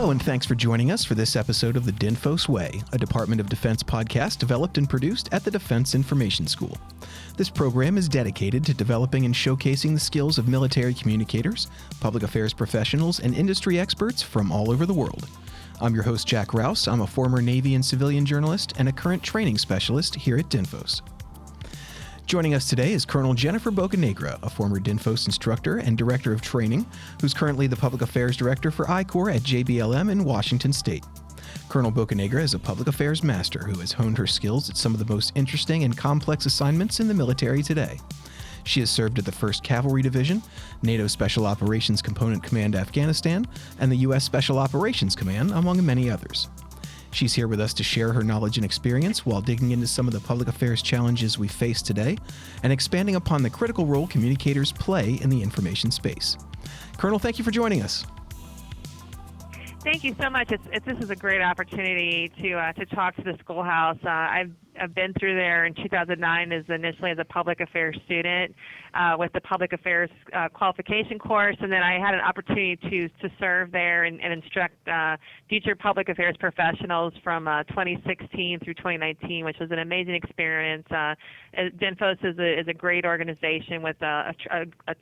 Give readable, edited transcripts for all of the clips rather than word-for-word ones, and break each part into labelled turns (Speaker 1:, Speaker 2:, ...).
Speaker 1: Hello, and thanks for joining us for this episode of the DINFOS Way, a Department of Defense podcast developed and produced at the Defense Information School. This program is dedicated to developing and showcasing the skills of military communicators, public affairs professionals, and industry experts from all over the world. I'm your host, Jack Rouse. I'm a former Navy and civilian journalist and a current training specialist here at DINFOS. Joining us today is Colonel Jennifer Bocanegra, a former DINFOS instructor and director of training, who's currently the public affairs director for I-Corps at JBLM in Washington State. Colonel Bocanegra is a public affairs master who has honed her skills at some of the most interesting and complex assignments in the military today. She has served at the First Cavalry Division, NATO Special Operations Component Command Afghanistan, and the U.S. Special Operations Command, among many others. She's here with us to share her knowledge and experience while digging into some of the public affairs challenges we face today and expanding upon the critical role communicators play in the information space. Colonel, thank you for joining us.
Speaker 2: Thank you so much. This is a great opportunity to talk to the schoolhouse. I've been through there in 2009 initially as a public affairs student with the public affairs qualification course, and then I had an opportunity to serve there and instruct future public affairs professionals from 2016 through 2019, which was an amazing experience. DINFOS is a great organization with a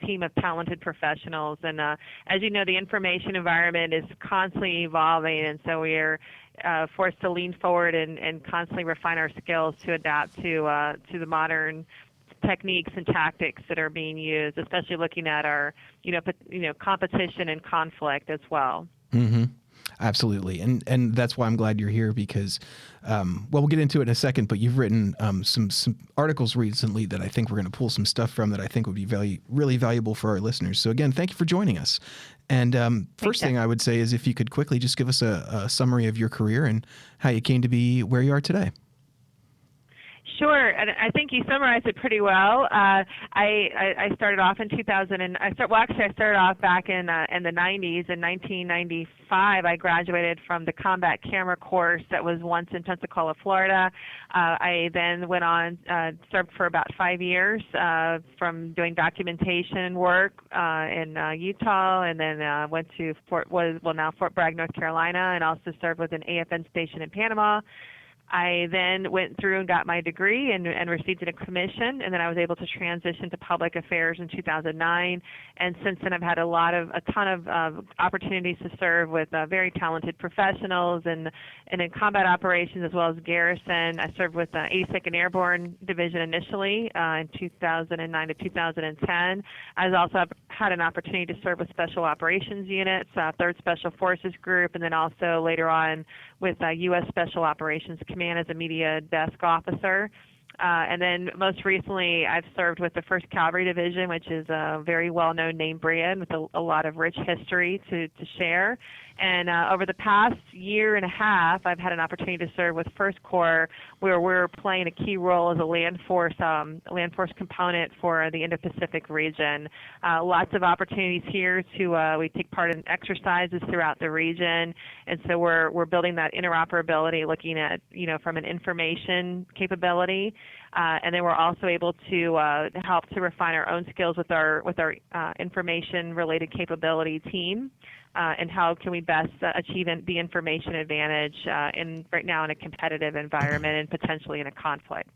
Speaker 2: team of talented professionals, and as you know, the information environment is constantly evolving, and so we are forced to lean forward and constantly refine our skills to adapt to the modern techniques and tactics that are being used, especially looking at our competition and conflict as well.
Speaker 1: Mm-hmm. Absolutely, and that's why I'm glad you're here because, we'll get into it in a second, but you've written some articles recently that I think we're going to pull some stuff from that I think would be really valuable for our listeners. So again, thank you for joining us. And first thing I would say is if you could quickly just give us a summary of your career and how you came to be where you are today.
Speaker 2: Sure, and I think you summarized it pretty well. I started off in 2000, and I started off back in the 90s. In 1995, I graduated from the combat camera course that was once in Pensacola, Florida. I then went on, served for about 5 years from doing documentation work in Utah, and then went to Fort Bragg, North Carolina, and also served with an AFN station in Panama. I then went through and got my degree and received a commission, and then I was able to transition to public affairs in 2009. And since then, I've had a ton of opportunities to serve with very talented professionals and in combat operations as well as garrison. I served with 82nd Airborne Division initially in 2009 to 2010. I also had an opportunity to serve with Special Operations Units, 3rd Special Forces Group, and then also later on with U.S. Special Operations Command as a media desk officer. And then most recently, I've served with the First Cavalry Division, which is a very well-known name brand with a lot of rich history to share. And over the past year and a half, I've had an opportunity to serve with First Corps, where we're playing a key role as a land force component for the Indo-Pacific region. Lots of opportunities here we take part in exercises throughout the region, and so we're building that interoperability, looking at from an information capability. And then we're also able to help to refine our own skills with our information-related capability team, and how can we best achieve the information advantage right now in a competitive environment and potentially in a conflict.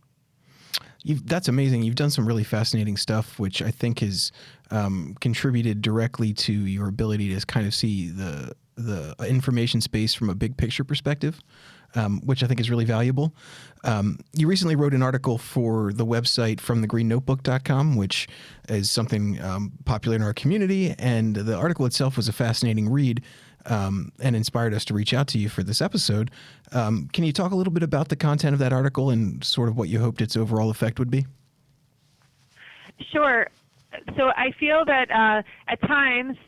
Speaker 1: That's amazing. You've done some really fascinating stuff, which I think has contributed directly to your ability to kind of see the information space from a big picture perspective, which I think is really valuable. You recently wrote an article for the website fromthegreennotebook.com, which is something popular in our community, and the article itself was a fascinating read and inspired us to reach out to you for this episode. Can you talk a little bit about the content of that article and sort of what you hoped its overall effect would be?
Speaker 2: Sure. So I feel that at times,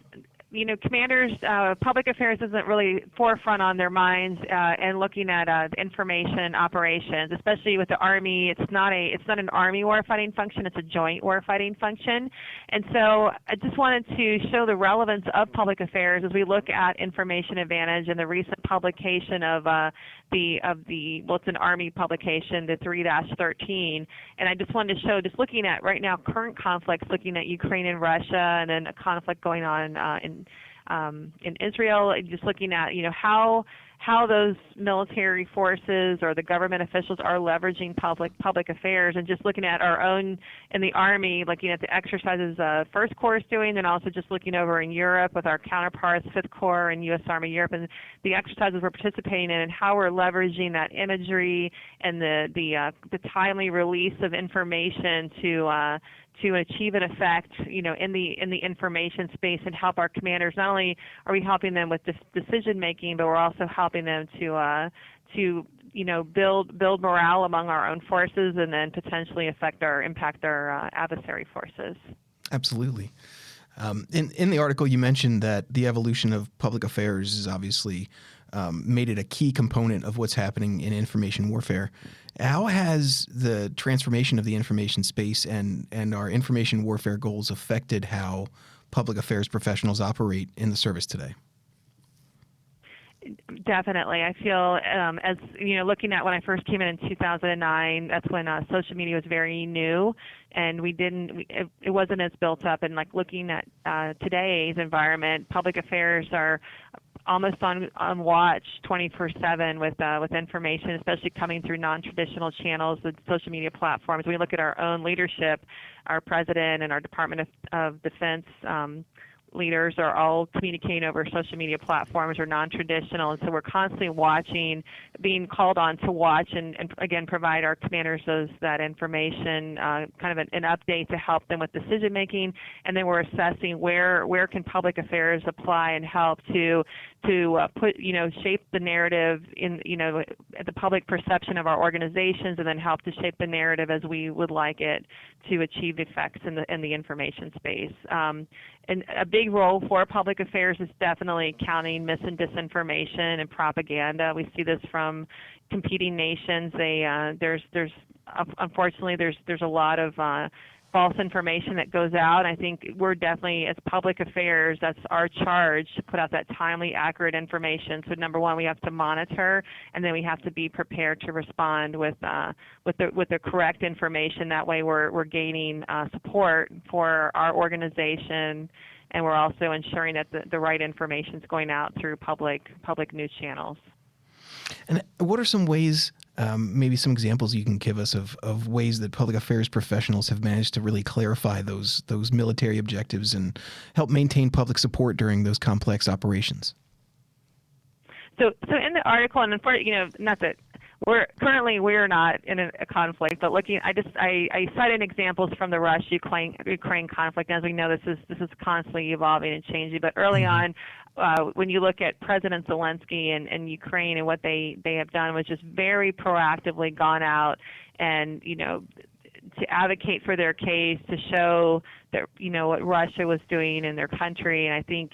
Speaker 2: commanders, public affairs isn't really forefront on their minds and looking at the information operations, especially with the Army. It's not an Army warfighting function. It's a joint warfighting function. And so I just wanted to show the relevance of public affairs as we look at information advantage and the recent publication of it's an Army publication, the 3-13. And I just wanted to show, just looking at right now current conflicts, looking at Ukraine and Russia, and then a conflict going on in in Israel, and just looking at how those military forces or the government officials are leveraging public affairs, and just looking at our own in the Army, looking at the exercises First Corps is doing, and also just looking over in Europe with our counterparts, Fifth Corps and U.S. Army Europe, and the exercises we're participating in, and how we're leveraging that imagery and the timely release of information to achieve an effect, in the information space, and help our commanders. Not only are we helping them with decision making, but we're also helping them to build morale among our own forces, and then potentially impact our adversary forces.
Speaker 1: Absolutely. In the article, you mentioned that the evolution of public affairs is obviously made it a key component of what's happening in information warfare. How has the transformation of the information space and our information warfare goals affected how public affairs professionals operate in the service today?
Speaker 2: Definitely. I feel, as looking at when I first came in 2009, that's when social media was very new, and it wasn't as built up. And looking at today's environment, public affairs are almost on watch 24/7 with information, especially coming through non-traditional channels with social media platforms. We look at our own leadership, our president and our Department of Defense leaders are all communicating over social media platforms or non-traditional, and so we're constantly being called on to watch and again provide our commanders that information, kind of an update to help them with decision making, and then we're assessing where can public affairs apply and help to put shape the narrative in the public perception of our organizations, and then help to shape the narrative as we would like it to achieve effects in the information space. And a big role for public affairs is definitely counting mis and disinformation and propaganda. We see this from competing nations. Unfortunately there's a lot of false information that goes out. I think we're definitely, as public affairs, that's our charge to put out that timely, accurate information. So number one, we have to monitor, and then we have to be prepared to respond with the correct information. That way we're gaining support for our organization, and we're also ensuring that the right information is going out through public news channels.
Speaker 1: And what are some ways, maybe some examples you can give us of ways that public affairs professionals have managed to really clarify those military objectives and help maintain public support during those complex operations?
Speaker 2: So in the article, and unfortunately, not that we're not in a conflict, but I cited examples from the Russia-Ukraine conflict. As we know, this is constantly evolving and changing. But early on, when you look at President Zelensky and Ukraine, and what they have done was just very proactively gone out and to advocate for their case, to show that what Russia was doing in their country. And I think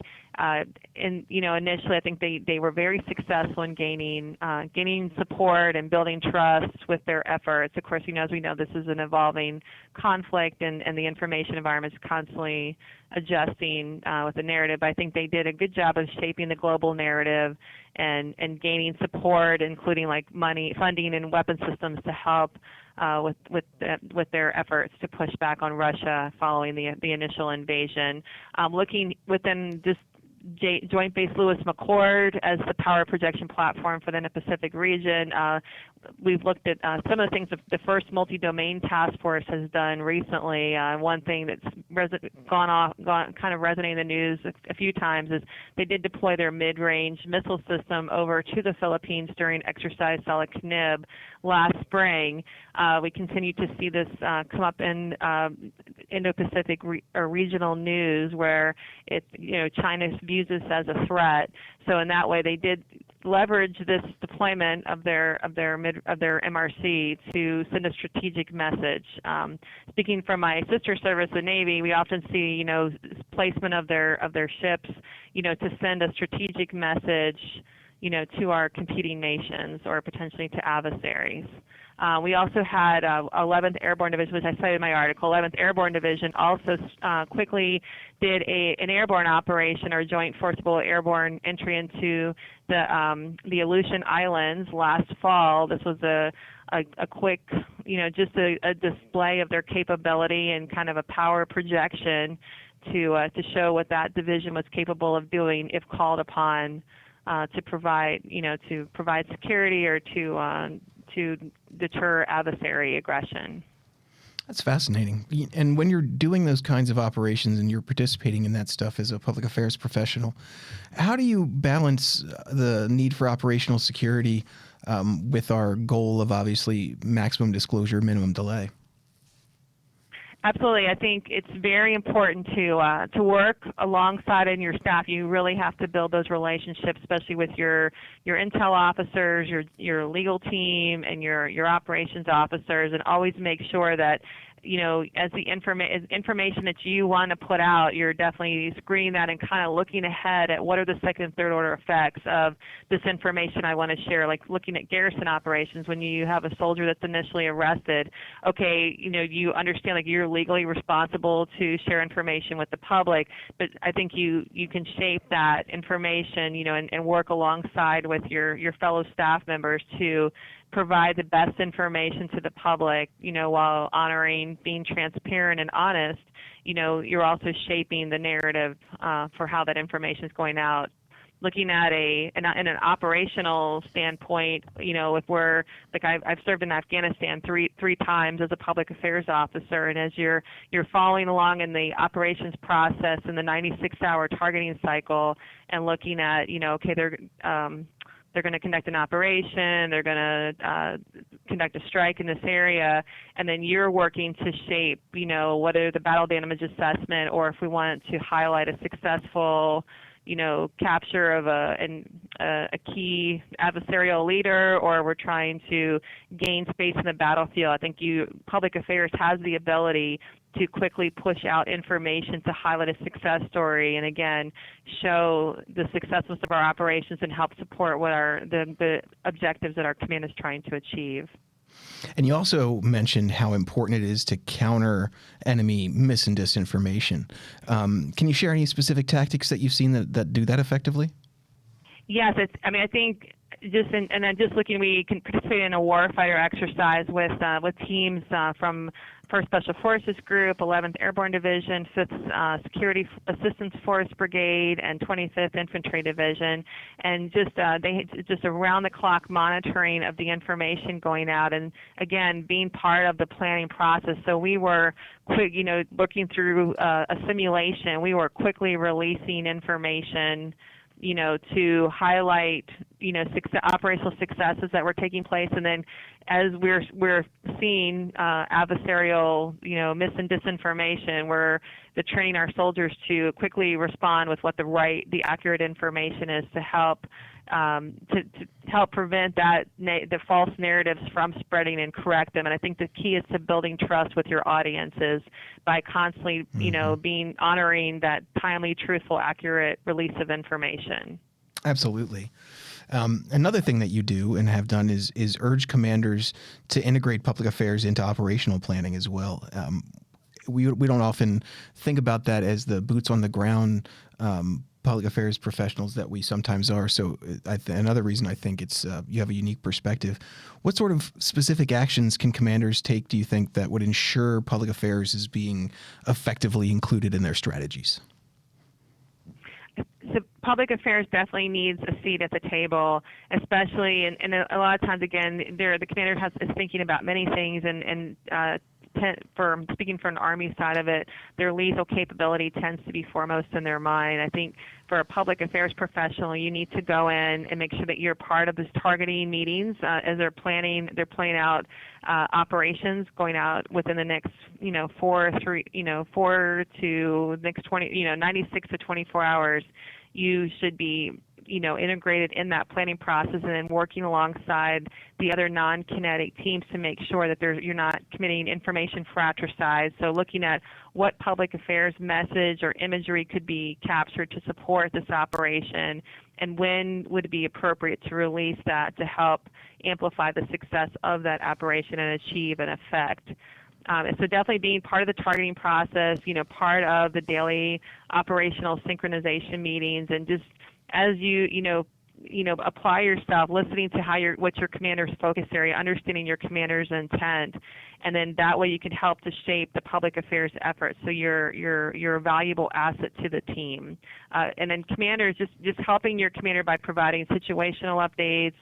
Speaker 2: initially I think they were very successful in gaining support and building trust with their efforts. Of course, as we know, this is an evolving conflict, and the information environment is constantly adjusting with the narrative. I think they did a good job of shaping the global narrative and gaining support, including money, funding, and weapon systems to help with their efforts to push back on Russia following the initial invasion. Looking within this Joint Base Lewis-McChord as the power projection platform for the Indo-Pacific region. We've looked at some of the things the first multi-domain task force has done recently. One thing that's kind of resonating in the news a few times is they did deploy their mid-range missile system over to the Philippines during Exercise Salaknib last spring. We continue to see this come up in Indo-Pacific regional news, where China views this as a threat. So in that way, they did leverage this deployment of their MRC to send a strategic message. Speaking from my sister service, the Navy, we often see placement of their ships, to send a strategic message, to our competing nations or potentially to adversaries. We also had 11th Airborne Division, which I cited in my article. 11th Airborne Division also quickly did an airborne operation, or joint forcible airborne entry into the Aleutian Islands last fall. This was a quick, just a display of their capability and kind of a power projection to show what that division was capable of doing if called upon to provide security or to deter adversary aggression.
Speaker 1: That's fascinating. And when you're doing those kinds of operations and you're participating in that stuff as a public affairs professional, how do you balance the need for operational security with our goal of obviously maximum disclosure, minimum delay?
Speaker 2: Absolutely. I think it's very important to work alongside in your staff. You really have to build those relationships, especially with your intel officers, your legal team, and your operations officers, and always make sure that as the information that you want to put out, you're definitely screening that and kind of looking ahead at what are the second and third order effects of this information I want to share, like looking at garrison operations when you have a soldier that's initially arrested. Okay, you understand like you're legally responsible to share information with the public, but I think you can shape that information, and work alongside with your fellow staff members to provide the best information to the public, while honoring being transparent and honest. You're also shaping the narrative for how that information is going out. Looking at in an operational standpoint, if we're like I've served in Afghanistan three times as a public affairs officer, and as you're following along in the operations process in the 96-hour targeting cycle, and looking at they're going to conduct an operation, they're going to conduct a strike in this area, and then you're working to shape, whether the battle damage assessment, or if we want to highlight a successful, capture of a key adversarial leader, or we're trying to gain space in the battlefield. I think public affairs has the ability to quickly push out information to highlight a success story, and again, show the successes of our operations and help support what the objectives that our command is trying to achieve.
Speaker 1: And you also mentioned how important it is to counter enemy mis and disinformation. Can you share any specific tactics that you've seen that do that effectively?
Speaker 2: Yes, I think and then just looking, we can participate in a warfighter exercise with teams from First Special Forces Group, 11th Airborne Division, 5th Security Assistance Force Brigade, and 25th Infantry Division, and just around the clock monitoring of the information going out, and again being part of the planning process. So we were quick, looking through a simulation. We were quickly releasing information, to highlight, operational successes that were taking place, and then as we're seeing adversarial, mis and disinformation, we're training our soldiers to quickly respond with what the accurate information is to help prevent the false narratives from spreading and correct them. And I think the key is to building trust with your audiences by constantly, being honoring that timely, truthful, accurate release of information.
Speaker 1: Absolutely. Another thing that you do and have done is urge commanders to integrate public affairs into operational planning as well. We don't often think about that as the boots on the ground public affairs professionals that we sometimes are. So another reason I think it's you have a unique perspective. What sort of specific actions can commanders take, do you think, that would ensure public affairs is being effectively included in their strategies?
Speaker 2: So public affairs definitely needs a seat at the table, especially, and a lot of times, again, the commander is thinking about many things, and speaking for an Army side of it, their lethal capability tends to be foremost in their mind. I think for a public affairs professional, you need to go in and make sure that you're part of these targeting meetings as they're planning out operations going out within the next 4 to next 96 to 24 hours. You should be integrated in that planning process, and then working alongside the other non-kinetic teams to make sure that you're not committing information fratricide. So looking at what public affairs message or imagery could be captured to support this operation, and when would it be appropriate to release that to help amplify the success of that operation and achieve an effect. And so definitely being part of the targeting process, part of the daily operational synchronization meetings, and just as you apply yourself, listening to what your commander's focus area, understanding your commander's intent, and then that way you can help to shape the public affairs effort. So you're a valuable asset to the team. And then commanders, just helping your commander by providing situational updates,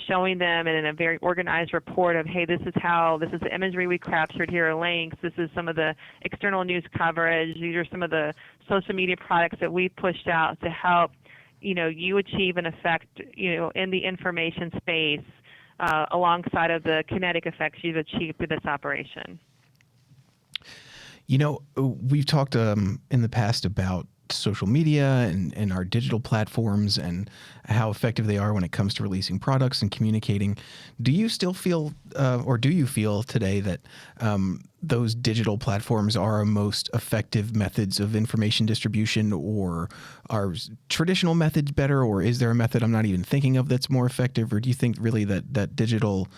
Speaker 2: showing them in a very organized report of, hey, this is the imagery we captured, here are links, this is some of the external news coverage, these are some of the social media products that we've pushed out to help you achieve an effect, in the information space alongside of the kinetic effects you've achieved through this operation.
Speaker 1: We've talked in the past about social media and our digital platforms and how effective they are when it comes to releasing products and communicating. Do you still feel, or do you feel today that those digital platforms are our most effective methods of information distribution, or are traditional methods better, or is there a method I'm not even thinking of that's more effective? Or do you think really that the digital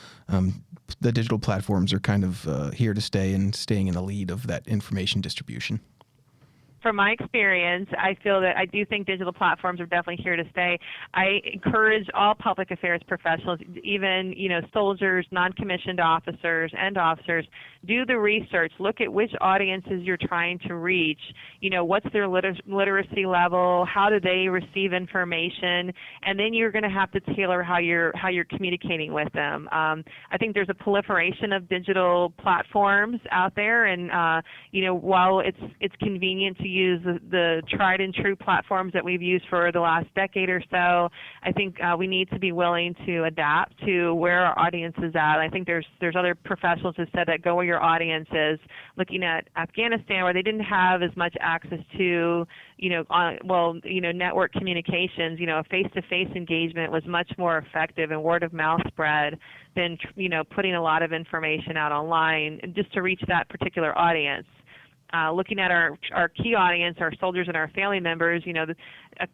Speaker 1: platforms are kind of here to stay and staying in the lead of that information distribution?
Speaker 2: From my experience, I do think digital platforms are definitely here to stay. I encourage all public affairs professionals, even soldiers, non-commissioned officers, and officers, do the research. Look at which audiences you're trying to reach. What's their literacy level? How do they receive information? And then you're going to have to tailor how you're communicating with them. I think there's a proliferation of digital platforms out there, and while it's convenient to use the tried and true platforms that we've used for the last decade or so, I think we need to be willing to adapt to where our audience is at. I think there's other professionals who said that go where your audience is. Looking at Afghanistan, where they didn't have as much access to network communications, a face-to-face engagement was much more effective, and word of mouth spread than putting a lot of information out online just to reach that particular audience. Looking at our key audience, our soldiers and our family members,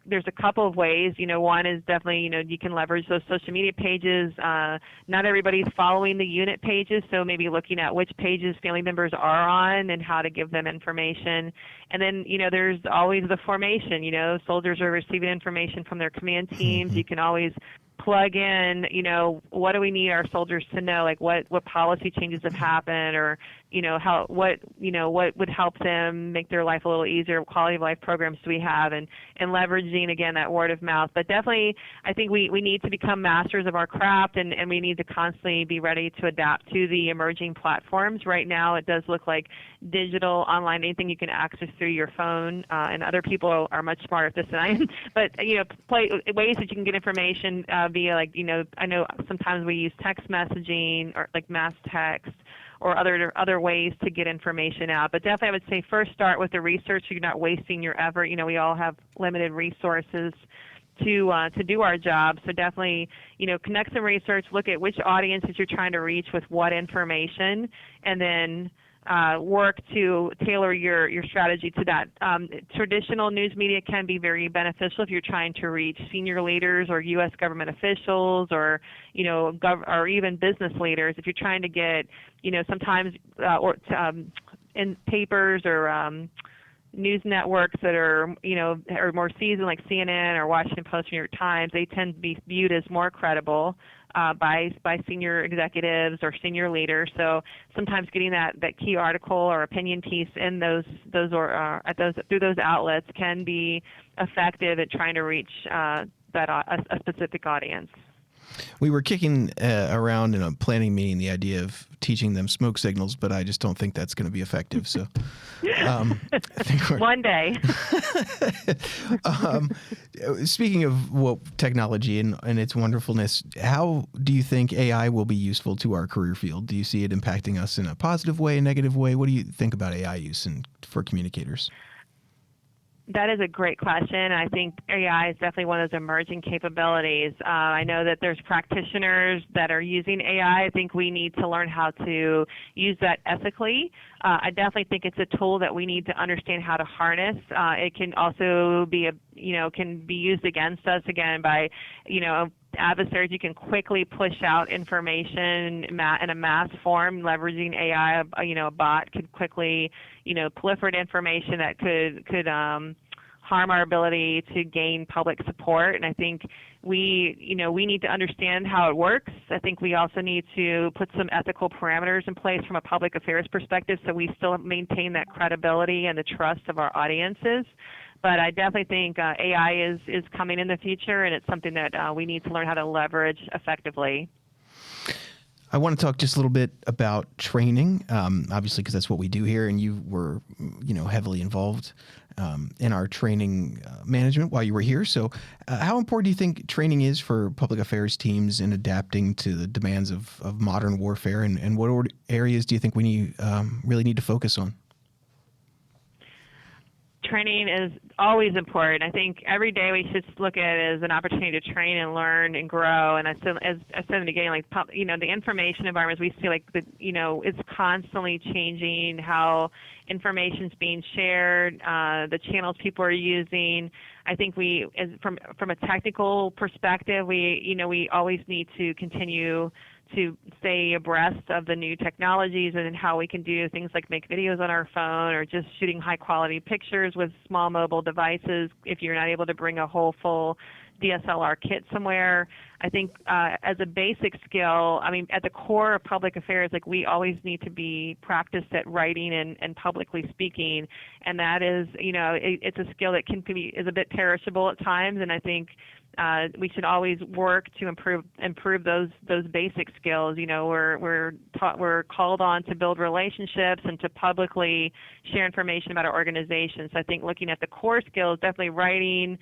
Speaker 2: there's a couple of ways. One is definitely, you can leverage those social media pages. Not everybody's following the unit pages, so maybe looking at which pages family members are on and how to give them information. And then, there's always the formation. Soldiers are receiving information from their command teams. You can always plug in, what do we need our soldiers to know, like what policy changes have happened, or what would help them make their life a little easier, what quality of life programs do we have, and leveraging again that word of mouth. But definitely I think we need to become masters of our craft, and we need to constantly be ready to adapt to the emerging platforms. Right now it does look like digital, online, anything you can access through your phone, and other people are much smarter at this than I am, but ways that you can get information via, like, I know sometimes we use text messaging or like mass text or other ways to get information out. But definitely I would say first start with the research so you're not wasting your effort. We all have limited resources to do our job. So definitely, connect some research, look at which audiences you're trying to reach with what information, and then work to tailor your strategy to that. Traditional news media can be very beneficial if you're trying to reach senior leaders or U.S. government officials, or or even business leaders. If you're trying to get sometimes in papers or news networks that are are more seasoned, like CNN or Washington Post, New York Times, they tend to be viewed as more credible by senior executives or senior leaders. So sometimes getting that key article or opinion piece in through those outlets can be effective at trying to reach a specific audience.
Speaker 1: We were kicking around in a planning meeting the idea of teaching them smoke signals, but I just don't think that's going to be effective. So, I think
Speaker 2: one day.
Speaker 1: Speaking of technology and its wonderfulness, how do you think AI will be useful to our career field? Do you see it impacting us in a positive way, a negative way? What do you think about AI use for communicators?
Speaker 2: That is a great question. I think AI is definitely one of those emerging capabilities. I know that there's practitioners that are using AI. I think we need to learn how to use that ethically. I definitely think it's a tool that we need to understand how to harness. It can also be can be used against us again by, adversaries. You can quickly push out information in a mass form, leveraging AI. A bot could quickly, proliferate information that could harm our ability to gain public support. And I think we need to understand how it works. I think we also need to put some ethical parameters in place from a public affairs perspective, so we still maintain that credibility and the trust of our audiences. But I definitely think AI is coming in the future, and it's something that we need to learn how to leverage effectively.
Speaker 1: I want to talk just a little bit about training, obviously, because that's what we do here, and you were, heavily involved in our training management while you were here. So how important do you think training is for public affairs teams in adapting to the demands of modern warfare, and what areas do you think we really need to focus on?
Speaker 2: Training is always important. I think every day we should look at it as an opportunity to train and learn and grow. And as I said in the beginning, the information environment, we see it's constantly changing how information is being shared, the channels people are using. I think from a technical perspective, we always need to continue to stay abreast of the new technologies and how we can do things like make videos on our phone or just shooting high quality pictures with small mobile devices if you're not able to bring a whole full DSLR kit somewhere. I think as a basic skill, at the core of public affairs, we always need to be practiced at writing and publicly speaking, and that is, it's a skill that is a bit perishable at times, and I think we should always work to improve those basic skills. We're called on to build relationships and to publicly share information about our organization. So I think looking at the core skills, definitely writing,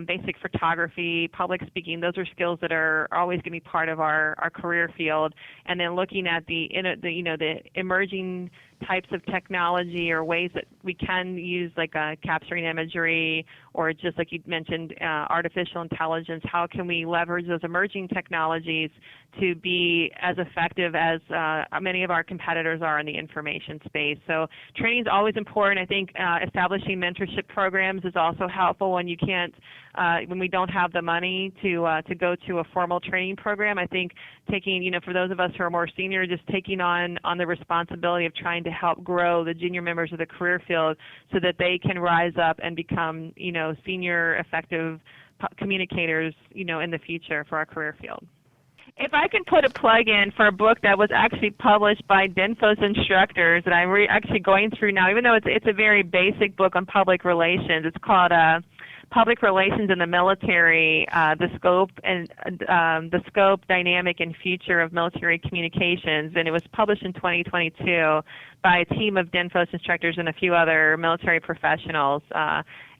Speaker 2: basic photography, public speaking, those are skills that are always going to be part of our career field. And then looking at the emerging types of technology or ways that we can use, capturing imagery, or just like you mentioned, artificial intelligence. How can we leverage those emerging technologies to be as effective as many of our competitors are in the information space? So training is always important. I think establishing mentorship programs is also helpful when you can't, when we don't have the money to go to a formal training program. I think taking, for those of us who are more senior, just taking on the responsibility of trying to help grow the junior members of the career field so that they can rise up and become, senior effective communicators, in the future for our career field. If I can put a plug in for a book that was actually published by DINFOS instructors that I'm actually going through now, even though it's a very basic book on public relations. It's called Public Relations in the Military, the scope, dynamic, and future of military communications, and it was published in 2022 by a team of DINFOS instructors and a few other military professionals.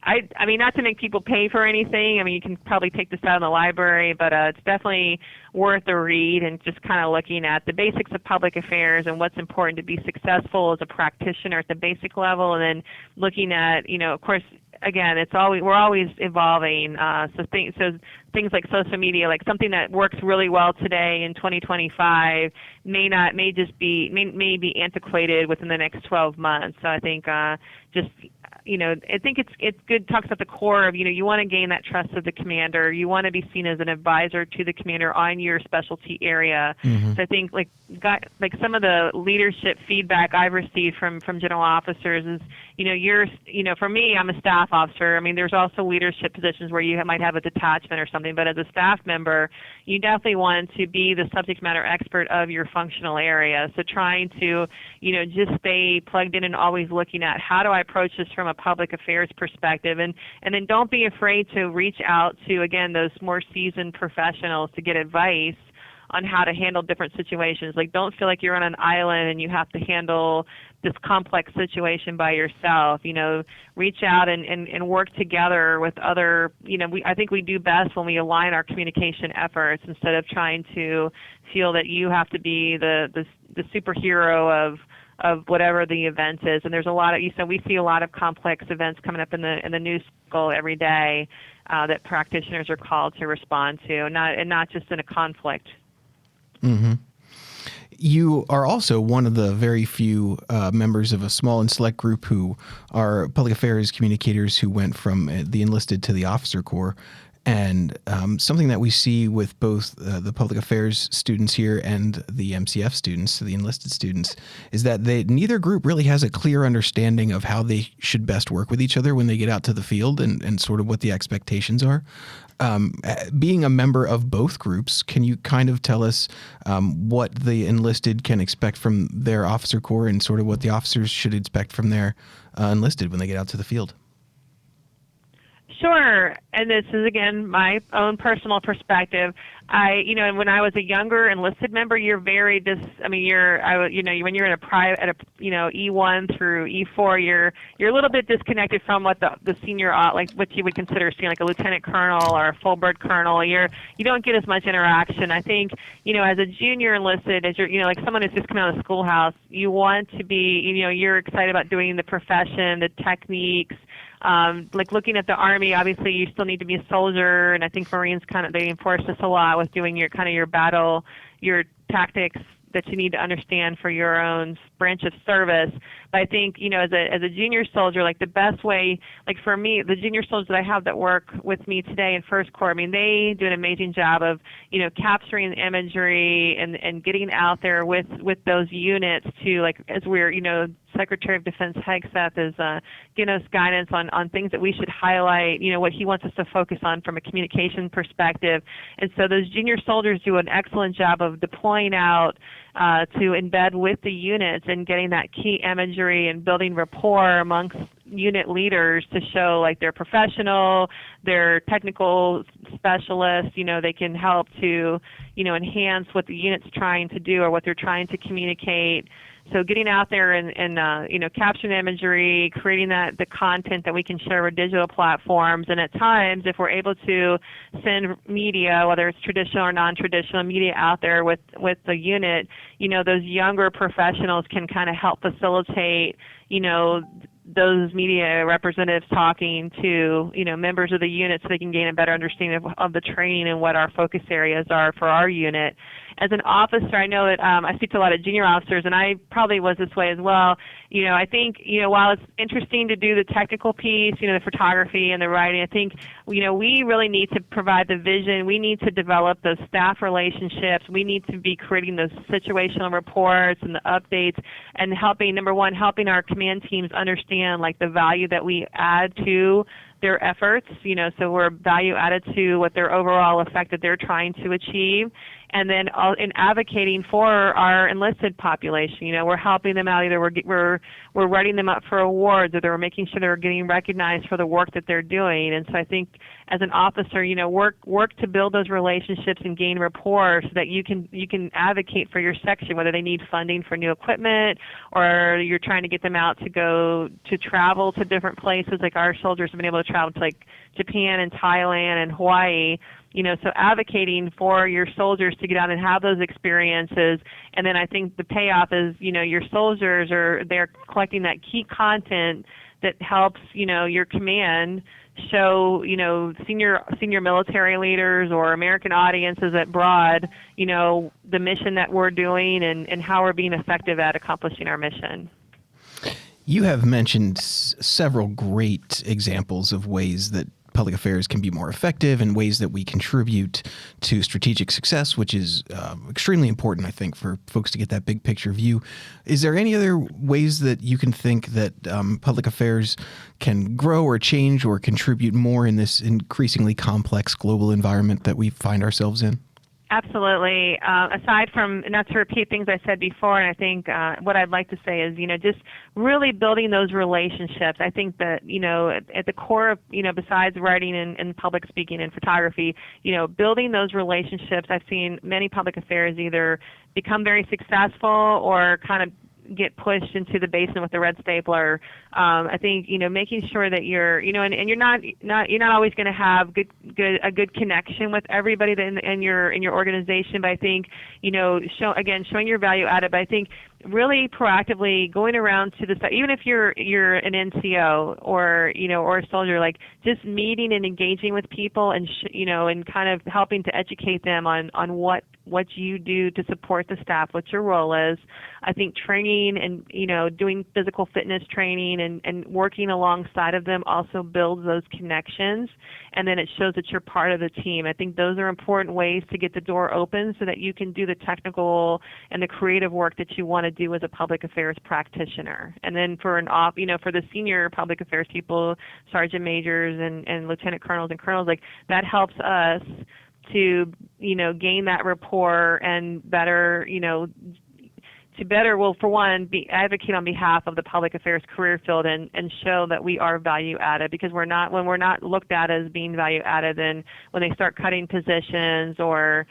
Speaker 2: I mean, not to make people pay for anything. You can probably take this out in the library, but it's definitely worth a read, and just kind of looking at the basics of public affairs and what's important to be successful as a practitioner at the basic level, and then looking at, of course, again, we're always evolving. So things like social media, like something that works really well today in 2025 may be antiquated within the next 12 months. So I think I think it's good. Talks at the core of, you want to gain that trust of the commander. You want to be seen as an advisor to the commander on your specialty area. Mm-hmm. So I think some of the leadership feedback I've received from general officers is, for me, I'm a staff officer. There's also leadership positions where you might have a detachment or something, but as a staff member, you definitely want to be the subject matter expert of your functional area. So trying to, just stay plugged in and always looking at how do I approach this from a public affairs perspective, and then don't be afraid to reach out to, again, those more seasoned professionals to get advice on how to handle different situations. Don't feel like you're on an island and you have to handle this complex situation by yourself. Reach out and work together with other, I think we do best when we align our communication efforts instead of trying to feel that you have to be the superhero whatever the event is. And there's a lot of, we see a lot of complex events coming up in the news cycle every day that practitioners are called to respond to, not just in a conflict.
Speaker 1: Mm-hmm. You are also one of the very few members of a small and select group who are public affairs communicators who went from the enlisted to the officer corps. And something that we see with both the public affairs students here and the MCF students, the enlisted students, is that neither group really has a clear understanding of how they should best work with each other when they get out to the field and sort of what the expectations are. Being a member of both groups, can you kind of tell us what the enlisted can expect from their officer corps and sort of what the officers should expect from their enlisted when they get out to the field?
Speaker 2: Sure, and this is again my own personal perspective. When I was a younger enlisted member, you're very when you're in a private, at a E1 through E4, you're a little bit disconnected from what the senior, like what you would consider like a lieutenant colonel or a full bird colonel. You don't get as much interaction. I think as a junior enlisted, as you're like someone who's just come out of the schoolhouse, you want to be you're excited about doing the profession, the techniques. Like looking at the Army, obviously you still need to be a soldier, and I think Marines they enforce this a lot with doing your battle, your tactics that you need to understand for your own branch of service. But I think, as a junior soldier, like the best way, like for me, the junior soldiers that I have that work with me today in First Corps, they do an amazing job of, capturing the imagery and getting out there with those units to, like, as we're, Secretary of Defense Hegseth is giving us guidance on things that we should highlight, what he wants us to focus on from a communication perspective. And so those junior soldiers do an excellent job of deploying out to embed with the units and getting that key imagery and building rapport amongst unit leaders to show like they're professional, they're technical specialists, they can help to, enhance what the unit's trying to do or what they're trying to communicate. So getting out there and capturing imagery, creating the content that we can share with digital platforms, and at times, if we're able to send media, whether it's traditional or non-traditional media out there with the unit, those younger professionals can kind of help facilitate, those media representatives talking to, members of the unit so they can gain a better understanding of the training and what our focus areas are for our unit. As an officer, I know that I speak to a lot of junior officers, and I probably was this way as well. I think, while it's interesting to do the technical piece, the photography and the writing, I think, we really need to provide the vision. We need to develop those staff relationships. We need to be creating those situational reports and the updates and helping our command teams understand, like, the value that we add to their efforts, so we're value added to what their overall effect that they're trying to achieve. And then in advocating for our enlisted population, we're helping them out. Either we're writing them up for awards, or they're making sure they're getting recognized for the work that they're doing. And so I think as an officer, work to build those relationships and gain rapport so that you can advocate for your section, whether they need funding for new equipment or you're trying to get them out to go to travel to different places. Like our soldiers have been able to travel to like Japan and Thailand and Hawaii. So advocating for your soldiers to get out and have those experiences. And then I think the payoff is, your soldiers they're collecting that key content that helps, your command show, senior military leaders or American audiences at broad, the mission that we're doing and how we're being effective at accomplishing our mission.
Speaker 1: You have mentioned several great examples of ways that public affairs can be more effective and ways that we contribute to strategic success, which is extremely important, I think, for folks to get that big picture view. Is there any other ways that you can think that public affairs can grow or change or contribute more in this increasingly complex global environment that we find ourselves in?
Speaker 2: Absolutely. Aside from, not to repeat things I said before, and I think what I'd like to say is, just really building those relationships. I think that, at the core of, besides writing and public speaking and photography, building those relationships. I've seen many public affairs either become very successful or kind of get pushed into the basement with the red stapler. I think making sure that you're and you're not always going to have a good connection with everybody in your organization. But I think showing your value added. But I think really proactively going around to the, even if you're an NCO or or a soldier, like just meeting and engaging with people and and kind of helping to educate them on what you do to support the staff, what your role is. I think training and doing physical fitness training and working alongside of them also builds those connections, and then it shows that you're part of the team. I think those are important ways to get the door open so that you can do the technical and the creative work that you want to do as a public affairs practitioner. And then for for the senior public affairs people, sergeant majors and lieutenant colonels and colonels, like that helps us to gain that rapport and better well, for one, advocate on behalf of the public affairs career field and show that we are value added, because when we're not looked at as being value added, then when they start cutting positions or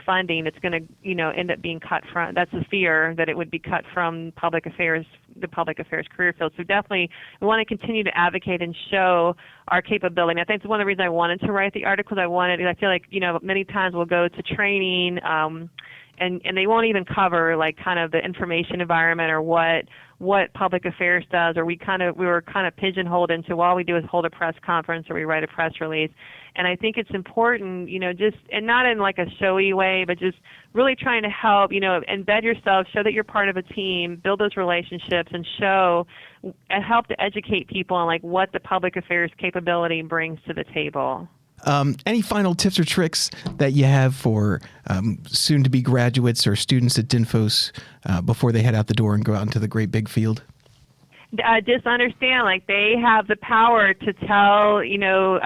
Speaker 2: funding, it's going to end up being cut from. That's the fear, that it would be cut from the public affairs career field. So definitely we want to continue to advocate and show our capability. And I think it's one of the reasons I wanted to write the articles. I feel like many times we'll go to training and they won't even cover like kind of the information environment or what public affairs does, or we were kind of pigeonholed into all we do is hold a press conference or we write a press release. And I think it's important, just, and not in like a showy way, but just really trying to help, embed yourself, show that you're part of a team, build those relationships, and help to educate people on like what the public affairs capability brings to the table.
Speaker 1: Any final tips or tricks that you have for soon-to-be graduates or students at DINFOS before they head out the door and go out into the great big field?
Speaker 2: Just understand, like, they have the power to tell,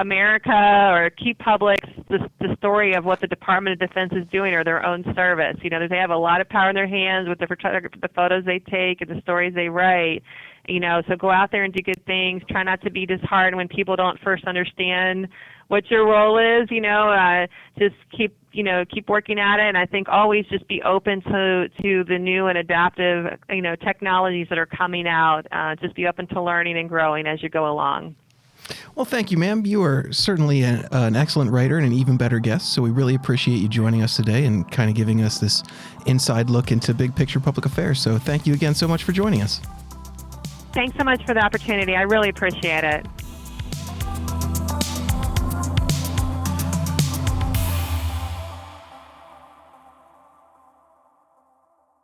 Speaker 2: America or keep public the story of what the Department of Defense is doing or their own service. They have a lot of power in their hands with the photos they take and the stories they write. So go out there and do good things. Try not to be disheartened when people don't first understand what your role is. Just keep working at it. And I think always just be open to the new and adaptive, technologies that are coming out. Just be open to learning and growing as you go along.
Speaker 1: Well, thank you, ma'am. You are certainly an excellent writer and an even better guest, so we really appreciate you joining us today and kind of giving us this inside look into big picture public affairs. So thank you again so much for joining us.
Speaker 2: Thanks so much for the opportunity. I really appreciate it.